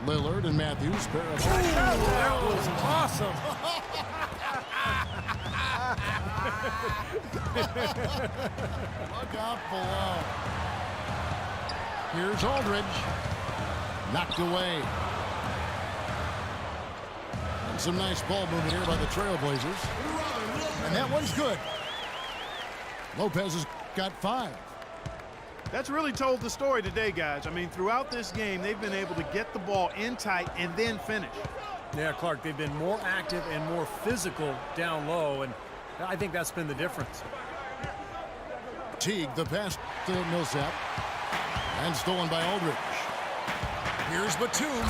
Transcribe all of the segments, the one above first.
Lillard and Matthews pair of... That was awesome. Look out below. Here's Aldridge. Knocked away. And some nice ball movement here by the Trailblazers. And that one's good. Lopez has got 5. That's really told the story today, guys. I mean, throughout this game, they've been able to get the ball in tight and then finish. Yeah, Clark, they've been more active and more physical down low, and I think that's been the difference. Teague, the pass to Millsap. And stolen by Aldridge. Here's Batum.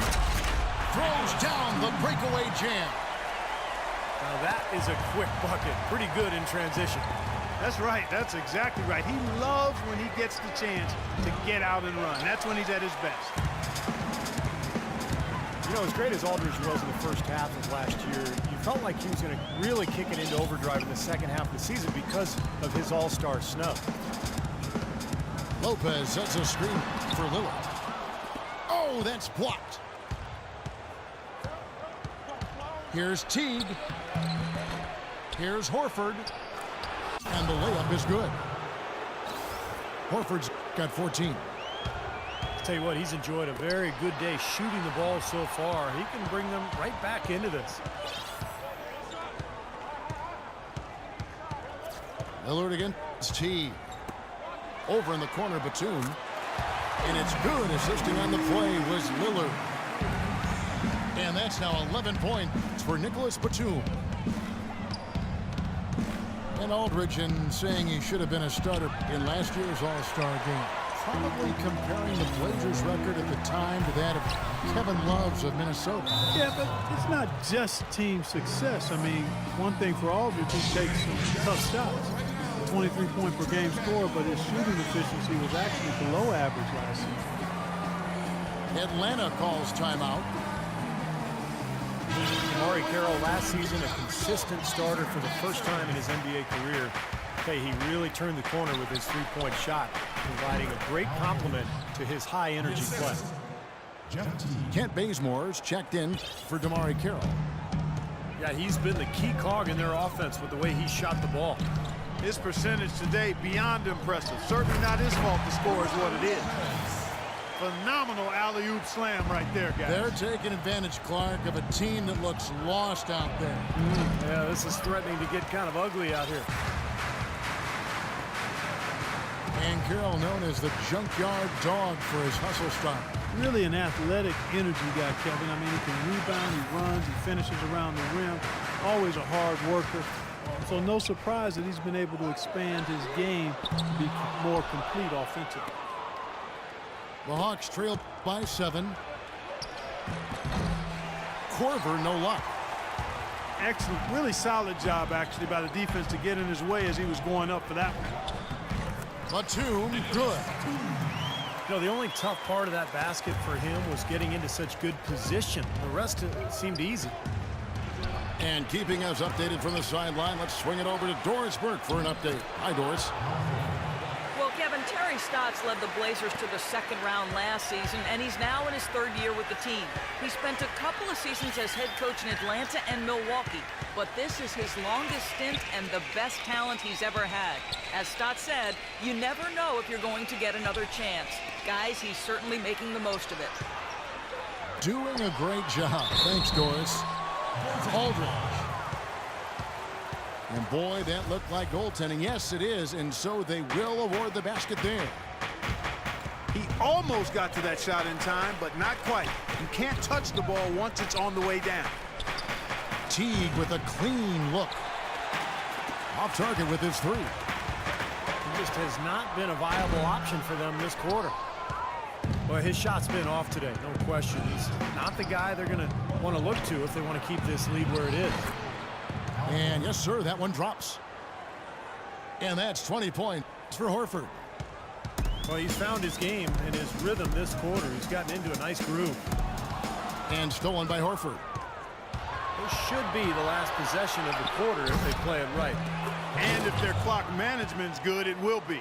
Throws down the breakaway jam. Now that is a quick bucket. Pretty good in transition. That's right. That's exactly right. He loves when he gets the chance to get out and run. That's when he's at his best. You know, as great as Aldridge was in the first half of last year, you felt like he was going to really kick it into overdrive in the second half of the season because of his all-star snub. Lopez sets a screen for Lillard. Oh, that's blocked. Here's Teague. Here's Horford. And the layup is good. Horford's got 14. I'll tell you what, he's enjoyed a very good day shooting the ball so far. He can bring them right back into this. Lillard against Teague. Over in the corner, Batum. And it's good. Assisting on the play was Lillard. And that's now 11 points for Nicholas Batum. And Aldridge, in saying he should have been a starter in last year's All-Star game. Probably comparing the Blazers record at the time to that of Kevin Love's of Minnesota. Yeah, but it's not just team success. I mean, one thing for Aldridge, he takes some tough shots. 23-point per game score, but his shooting efficiency was actually below average last season. Atlanta calls timeout. DeMarre Carroll last season a consistent starter for the first time in his NBA career. Okay, he really turned the corner with his three-point shot, providing a great complement to his high-energy play. Kent Bazemore's checked in for DeMarre Carroll. Yeah, he's been the key cog in their offense with the way he shot the ball. His percentage today beyond impressive. Certainly not his fault the score is what it is. Phenomenal alley-oop slam right there, guys. They're taking advantage, Clark, of a team that looks lost out there. Yeah, this is threatening to get kind of ugly out here. And Carroll known as the junkyard dog for his hustle style. Really an athletic energy guy, Kevin. I mean, he can rebound, he runs, he finishes around the rim. Always a hard worker. So no surprise that he's been able to expand his game to be more complete offensively. The Hawks trail by 7. Korver, no luck. Excellent, really solid job, actually, by the defense to get in his way as he was going up for that one. Batum, good. You know, the only tough part of that basket for him was getting into such good position. The rest seemed easy. And keeping us updated from the sideline, let's swing it over to Doris Burke for an update. Hi, Doris. Well, Kevin, Terry Stotts led the Blazers to the second round last season, and he's now in his third year with the team. He spent a couple of seasons as head coach in Atlanta and Milwaukee, but this is his longest stint and the best talent he's ever had. As Stotts said, you never know if you're going to get another chance. Guys, he's certainly making the most of it. Doing a great job. Thanks, Doris. Aldridge. And boy, that looked like goaltending. Yes, it is, and so they will award the basket there. He almost got to that shot in time, but not quite. You can't touch the ball once it's on the way down. Teague with a clean look. Off target with his 3. He just has not been a viable option for them this quarter. Well, his shot's been off today, no question. He's not the guy they're going to want to look to if they want to keep this lead where it is. And yes, sir, that one drops. And that's 20 points for Horford. Well, he's found his game and his rhythm this quarter. He's gotten into a nice groove. And stolen by Horford. This should be the last possession of the quarter if they play it right. And if their clock management's good, it will be.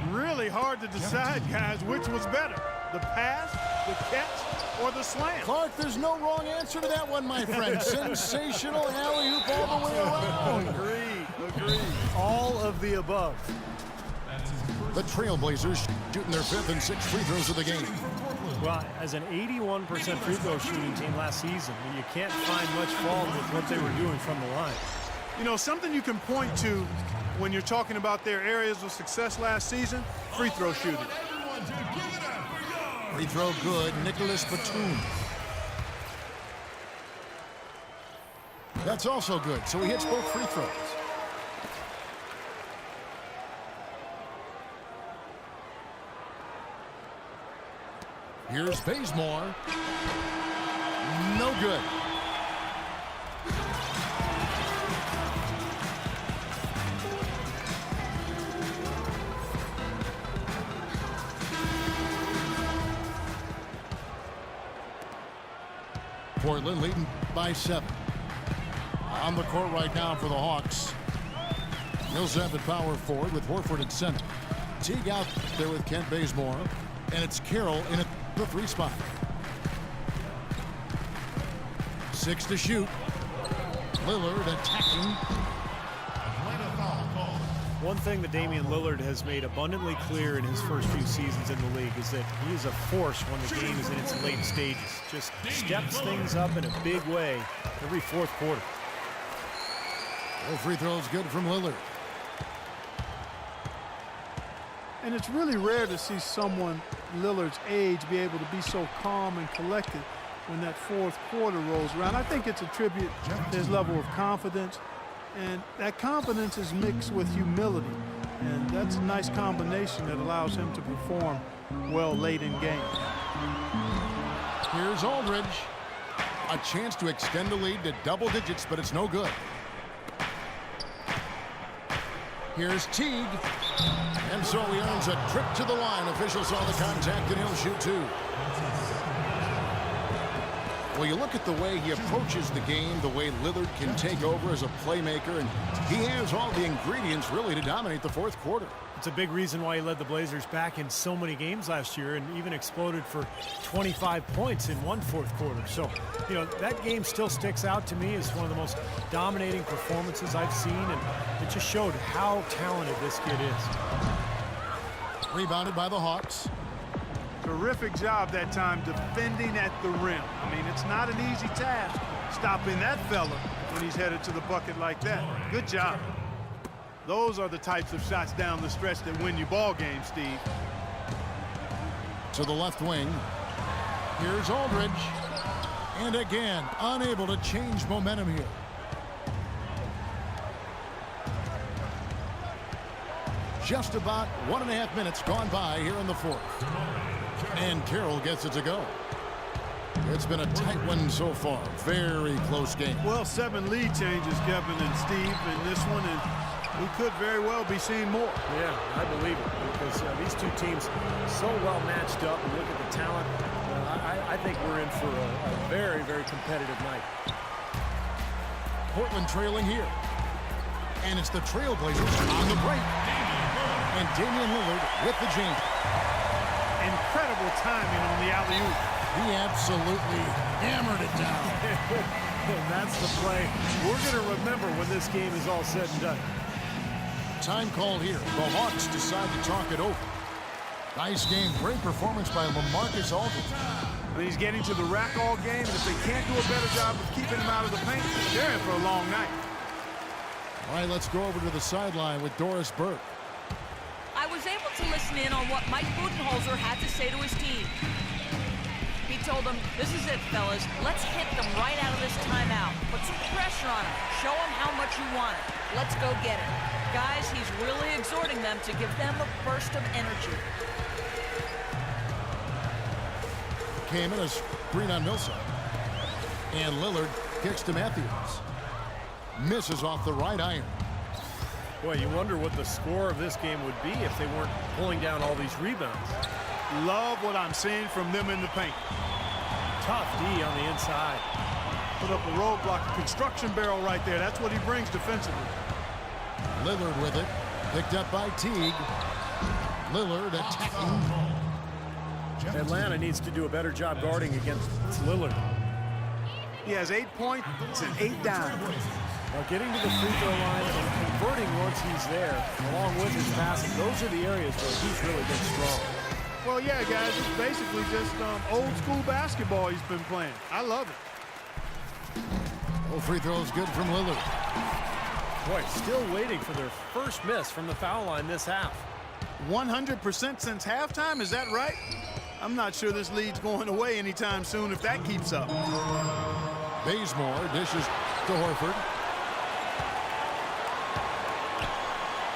Really hard to decide, guys, which was better, the pass, the catch, or the slam. Clark, there's no wrong answer to that one, my friend. Sensational alley-oop all the way around. Agreed. All of the above. The Trailblazers shooting their 5th and 6th free throws of the game. Well, as an 81% free throw shooting team last season, you can't find much fault with what they were doing from the line. You know, something you can point to when you're talking about their areas of success last season, free throw shooting. Free throw good, Nicholas Batum. That's also good, so he hits both free throws. Here's Bazemore. No good. Portland leading by 7. On the court right now for the Hawks. Millsap at power forward with Horford at center. Teague out there with Kent Bazemore. And it's Carroll in the 3 spot. 6 to shoot. Lillard attacking. One thing that Damian Lillard has made abundantly clear in his first few seasons in the league is that he is a force when the game is in its late stages. Just steps things up in a big way every 4th quarter. No free throws good from Lillard. And it's really rare to see someone Lillard's age be able to be so calm and collected when that 4th quarter rolls around. I think it's a tribute to his level of confidence. And that confidence is mixed with humility. And that's a nice combination that allows him to perform well late in games. Here's Aldridge. A chance to extend the lead to double digits, but it's no good. Here's Teague. And so he earns a trip to the line. Officials saw the contact, and he'll shoot 2. Well, you look at the way he approaches the game, the way Lillard can take over as a playmaker, and he has all the ingredients really to dominate the 4th quarter. It's a big reason why he led the Blazers back in so many games last year and even exploded for 25 points in one 4th quarter. So, you know, that game still sticks out to me as one of the most dominating performances I've seen, and it just showed how talented this kid is. Rebounded by the Hawks. Terrific job that time defending at the rim. I mean, it's not an easy task stopping that fella when he's headed to the bucket like that. Good job. Those are the types of shots down the stretch that win you ball games, Steve. To the left wing. Here's Aldridge. And again, unable to change momentum here. Just about 1.5 minutes gone by here in the 4th. And Carroll gets it to go. It's been a tight one so far. Very close game. Well, 7 lead changes, Kevin and Steve, in this one, and we could very well be seeing more. Yeah, I believe it, because these two teams so well matched up, and look at the talent. I think we're in for a very, very competitive night. Portland trailing here. And it's the Trailblazers on the break. And Damian Lillard with the jam. Incredible timing on the alley-oop. He absolutely hammered it down. And that's the play we're going to remember when this game is all said and done. Time called here. The Hawks decide to talk it over. Nice game. Great performance by LaMarcus Aldridge. I mean, he's getting to the rack all game, and if they can't do a better job of keeping him out of the paint, they're in for a long night. All right, let's go over to the sideline with Doris Burke. I was able to listen in on what Mike Budenholzer had to say to his team. He told them, this is it, fellas. Let's hit them right out of this timeout. Put some pressure on them. Show them how much you want it. Let's go get it. Guys, he's really exhorting them to give them a burst of energy. Came in a screen on Millsap. And Lillard kicks to Matthews. Misses off the right iron. Boy, you wonder what the score of this game would be if they weren't pulling down all these rebounds. Love what I'm seeing from them in the paint. Tough D on the inside. Put up a roadblock, a construction barrel right there. That's what he brings defensively. Lillard with it. Picked up by Teague. Lillard attacking. Atlanta needs to do a better job guarding against Lillard. He has 8 points and 8 dimes. Now getting to the free throw line and converting once he's there, along with his passing, those are the areas where he's really been strong. Well, yeah, guys, it's basically just old school basketball he's been playing. I love it. Oh, free throw is good from Lillard. Boy, still waiting for their first miss from the foul line this half. 100% since halftime, is that right? I'm not sure this lead's going away anytime soon if that keeps up. Bazemore dishes to Horford.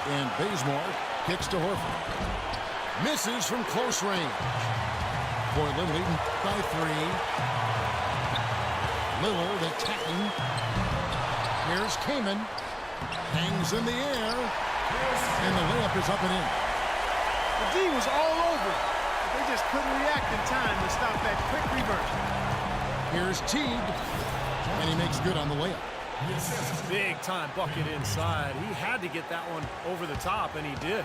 And Bazemore kicks to Horford. Misses from close range. Portland leading by 3. Lillard attacking. Here's Kaman. Hangs in the air. And the layup is up and in. The D was all over it, but they just couldn't react in time to stop that quick reverse. Here's Teague. And he makes good on the layup. Big time bucket inside. He had to get that one over the top, and he did.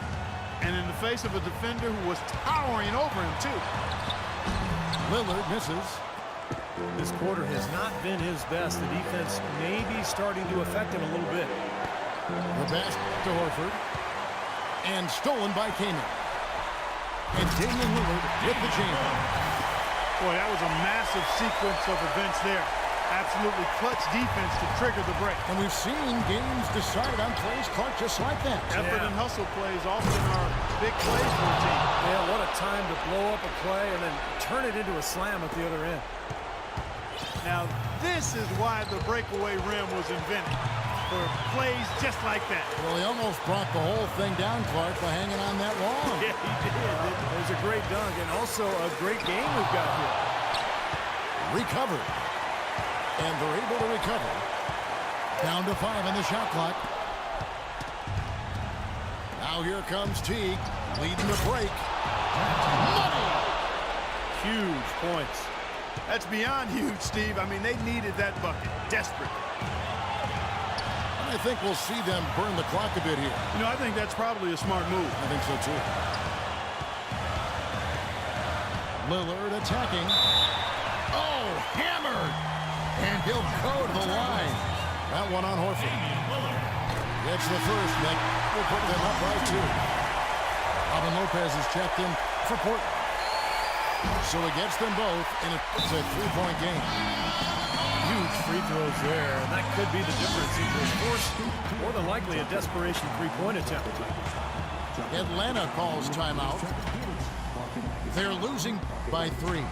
And in the face of a defender who was towering over him, too. Lillard misses. This quarter has not been his best. The defense may be starting to affect him a little bit. The pass to Horford. And stolen by Kaman. And Damian Lillard with the jam. Boy, that was a massive sequence of events there. Absolutely clutch defense to trigger the break. And we've seen games decided on plays, Clark, just like that. Effort and hustle plays often are big plays for a team. Yeah, what a time to blow up a play and then turn it into a slam at the other end. Now, this is why the breakaway rim was invented, for plays just like that. Well, he almost brought the whole thing down, Clark, by hanging on that wall. Yeah, he did. It was a great dunk and also a great game we've got here. Recovered. And they're able to recover. Down to 5 on the shot clock. Now here comes Teague, leading the break. Money! Huge points. That's beyond huge, Steve. I mean, they needed that bucket, desperately. I think we'll see them burn the clock a bit here. You know, I think that's probably a smart move. I think so, too. Lillard attacking. Oh, hammered! And he'll go to the line. That one on Horford. Gets the first. That will put them up by 2. Robin Lopez is checked in for Portland. So he gets them both, and it's a 3-point game. Huge free throws there, and that could be the difference. He was forced, more than likely, a desperation three-point attempt. Atlanta calls timeout. They're losing by 3.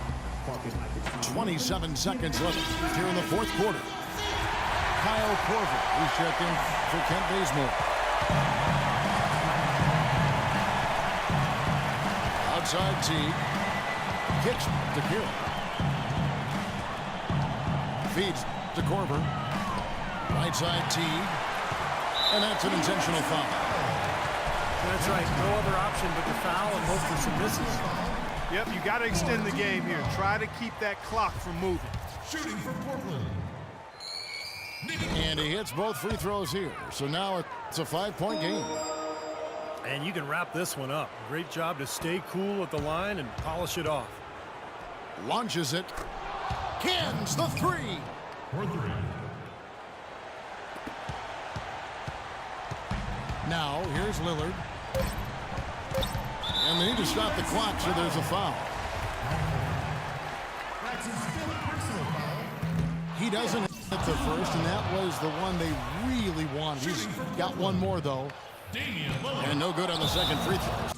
27 seconds left here in the fourth quarter. Kyle Korver is checked in for Kent Bazemore. Outside Teague. Kicks to Kira. Feeds to Korver. Right side Teague. And that's an intentional foul. That's right. No other option but to foul and hope for some misses. Yep, you got to extend the game here. Try to keep that clock from moving. Shooting for Portland. And he hits both free throws here. So now it's a 5-point game. And you can wrap this one up. Great job to stay cool at the line and polish it off. Launches it. Cans the 3. For 3. Now, here's Lillard. And they need to stop the clock, so there's a foul. He doesn't hit the first, and that was the one they really wanted. He's got one more, though. And no good on the second free throw.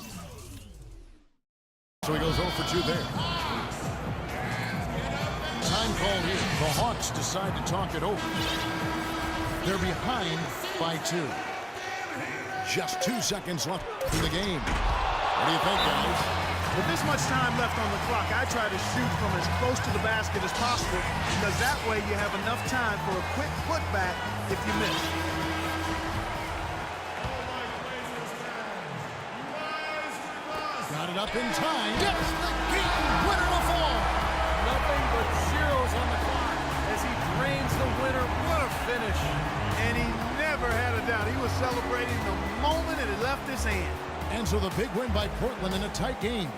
So he goes 0 for 2 there. Time called here. The Hawks decide to talk it over. They're behind by 2. Just 2 seconds left in the game. What do you think, guys? With this much time left on the clock, I try to shoot from as close to the basket as possible, because that way you have enough time for a quick putback if you miss. Got it up in time. Yes, the game winner to fall. Nothing but zeros on the clock as he drains the winner. What a finish. And he never had a doubt. He was celebrating the moment it had left his hand. And so the big win by Portland in a tight game.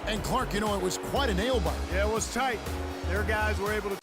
And Clark, you know, it was quite a nail biter. Yeah, it was tight. Their guys were able to